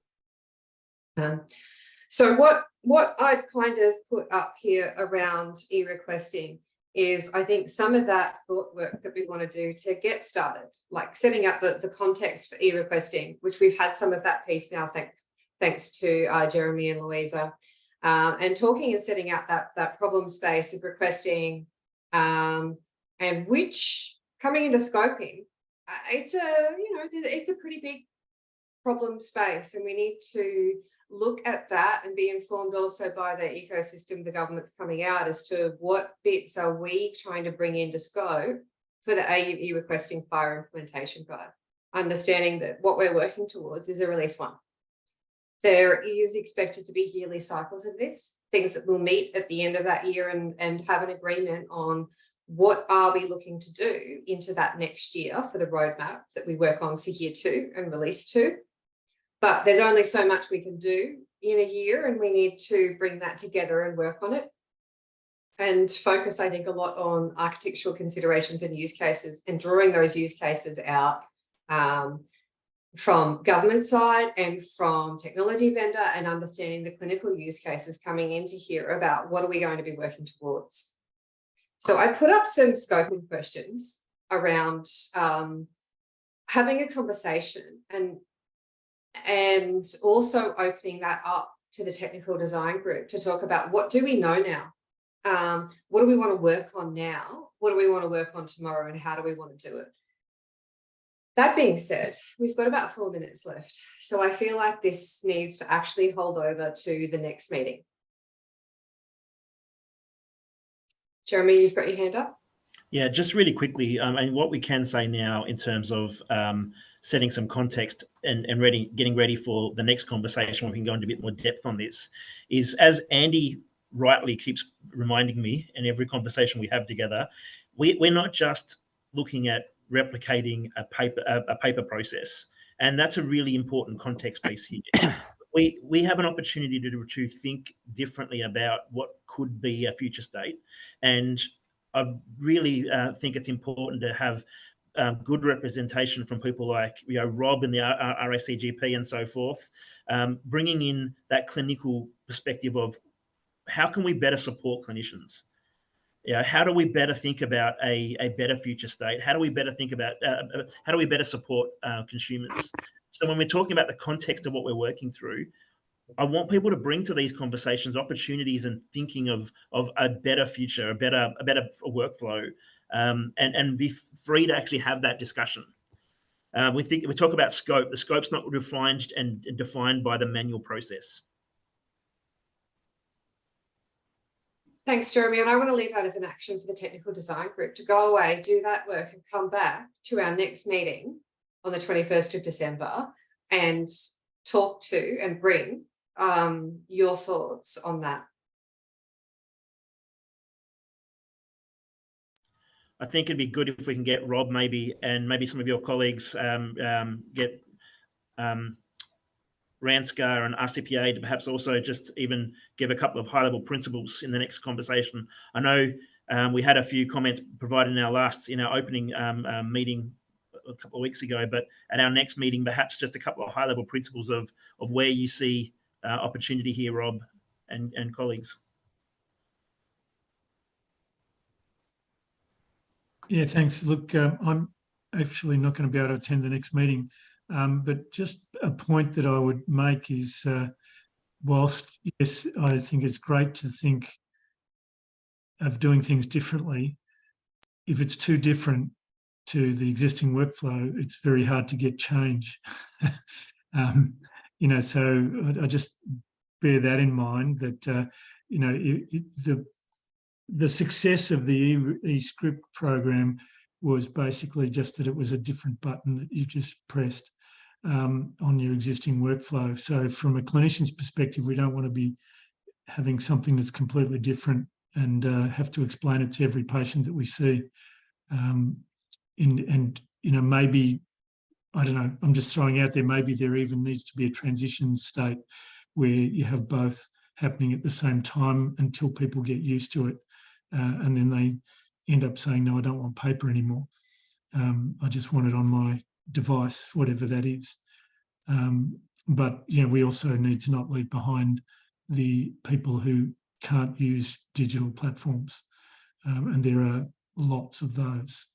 So what I've kind of put up here around eRequesting is, I think, some of that thought work that we want to do to get started, like setting up the context for eRequesting, which we've had some of that piece now, thanks to Jeremy and Louisa, and talking and setting out that problem space of requesting, and which, coming into scoping, it's a pretty big problem space, and we need to look at that and be informed also by the ecosystem the government's coming out as to what bits are we trying to bring into scope for the AU eRequesting FHIR implementation guide, understanding that what we're working towards is a release 1. There is expected to be yearly cycles of this, things that we'll meet at the end of that year and have an agreement on what are we looking to do into that next year for the roadmap that we work on for year 2 and release 2. But there's only so much we can do in a year, and we need to bring that together and work on it. And focus, I think, a lot on architectural considerations and use cases, and drawing those use cases out from government side and from technology vendor, and understanding the clinical use cases coming into here about what are we going to be working towards. So I put up some scoping questions around having a conversation and also opening that up to the technical design group to talk about what do we know now? What do we want to work on now? What do we want to work on tomorrow, and how do we want to do it? That being said, we've got about 4 minutes left. So I feel like this needs to actually hold over to the next meeting. Jeremy, you've got your hand up. Yeah, just really quickly, and what we can say now in terms of setting some context and getting ready for the next conversation, we can go into a bit more depth on this, is, as Andy rightly keeps reminding me in every conversation we have together, we're not just looking at replicating a paper process, and that's a really important context piece here. We have an opportunity to think differently about what could be a future state, and I really think it's important to have good representation from people like Rob in the RACGP and so forth, bringing in that clinical perspective of how can we better support clinicians? How do we better think about a better future state? How do we better think about, how do we better support consumers? So when we're talking about the context of what we're working through, I want people to bring to these conversations opportunities and thinking of a better future, a better workflow, and be free to actually have that discussion. We talk about scope. The scope's not refined and defined by the manual process. Thanks, Jeremy. And I want to leave that as an action for the technical design group to go away, do that work and come back to our next meeting on the 21st of December and talk to and bring your thoughts on that. I think it'd be good if we can get Rob maybe, and maybe some of your colleagues get Ranska and RCPA to perhaps also just even give a couple of high-level principles in the next conversation. I know we had a few comments provided in our opening meeting a couple of weeks ago, but at our next meeting, perhaps just a couple of high-level principles of where you see opportunity here, Rob and colleagues. Yeah, thanks. Look, I'm actually not going to be able to attend the next meeting, but just a point that I would make is, whilst, yes, I think it's great to think of doing things differently, if it's too different to the existing workflow, it's very hard to get change. So I just bear that in mind, that, the success of the eScript program was basically just that it was a different button that you just pressed on your existing workflow. So from a clinician's perspective, we don't want to be having something that's completely different and have to explain it to every patient that we see. Maybe, I don't know, I'm just throwing out there, maybe there even needs to be a transition state where you have both happening at the same time until people get used to it. And then they end up saying, no, I don't want paper anymore. I just want it on my device, whatever that is. But we also need to not leave behind the people who can't use digital platforms. And there are lots of those,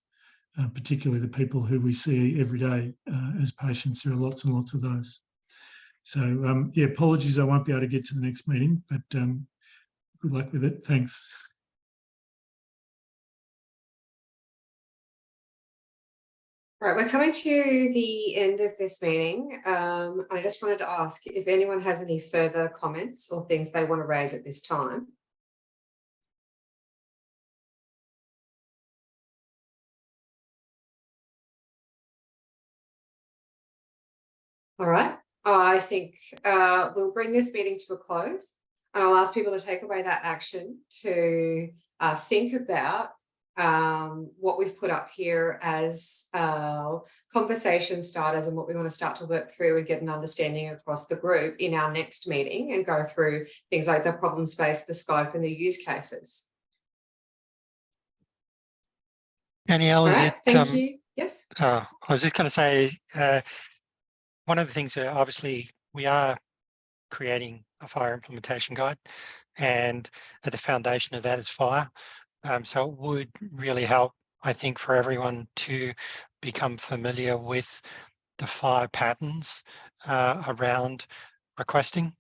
particularly the people who we see every day as patients. There are lots and lots of those. So, apologies, I won't be able to get to the next meeting, but good luck with it. Thanks. Right, we're coming to the end of this meeting. I just wanted to ask if anyone has any further comments or things they want to raise at this time. All right, I think we'll bring this meeting to a close, and I'll ask people to take away that action to think about what we've put up here as conversation starters and what we want to start to work through and get an understanding across the group in our next meeting, and go through things like the problem space, the scope and the use cases. Danielle, is it? Thank you. Yes. I was just going to say, one of the things that obviously we are creating a FHIR implementation guide, and at the foundation of that is FHIR. So it would really help, I think, for everyone to become familiar with the FHIR patterns around requesting,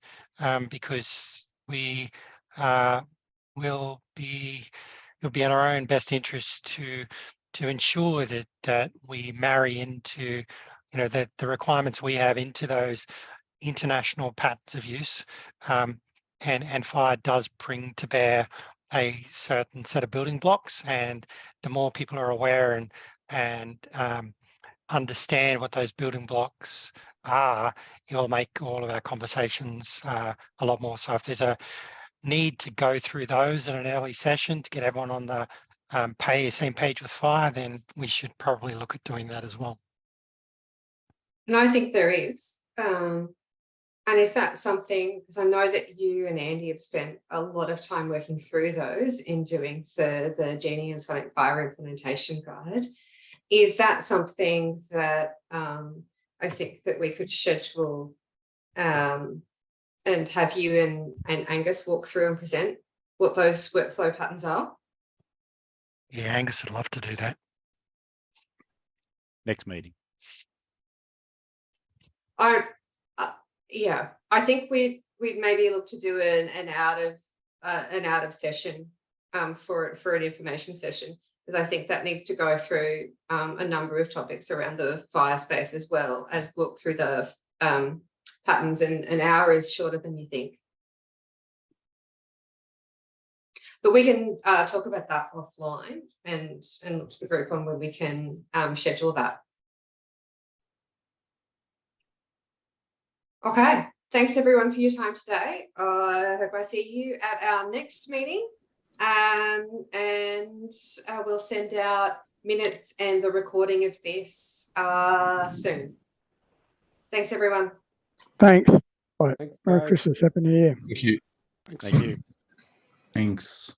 because we will be, it'll be in our own best interest to ensure that we marry into, that the requirements we have into those international patterns of use, and FHIR does bring to bear a certain set of building blocks, and the more people are aware and understand what those building blocks are, it will make all of our conversations a lot more. So if there's a need to go through those in an early session to get everyone on the same page with FHIR, then we should probably look at doing that as well. And I think there is. And is that something, because I know that you and Andy have spent a lot of time working through those in doing the Genie and Sonic FHIR implementation guide. Is that something that I think that we could schedule and have you and Angus walk through and present what those workflow patterns are? Yeah, Angus would love to do that. Next meeting. Yeah, I think we'd maybe look to do an out of session for an information session. because I think that needs to go through a number of topics around the fire space as well as look through the patterns, and an hour is shorter than you think. But we can talk about that offline and look to the group on when we can schedule that. Okay, thanks everyone for your time today. I hope I see you at our next meeting, and we'll send out minutes and the recording of this soon. Thanks everyone. Thanks. Bye. Merry Christmas. Happy New Year. Thank you. Thank you. Thanks.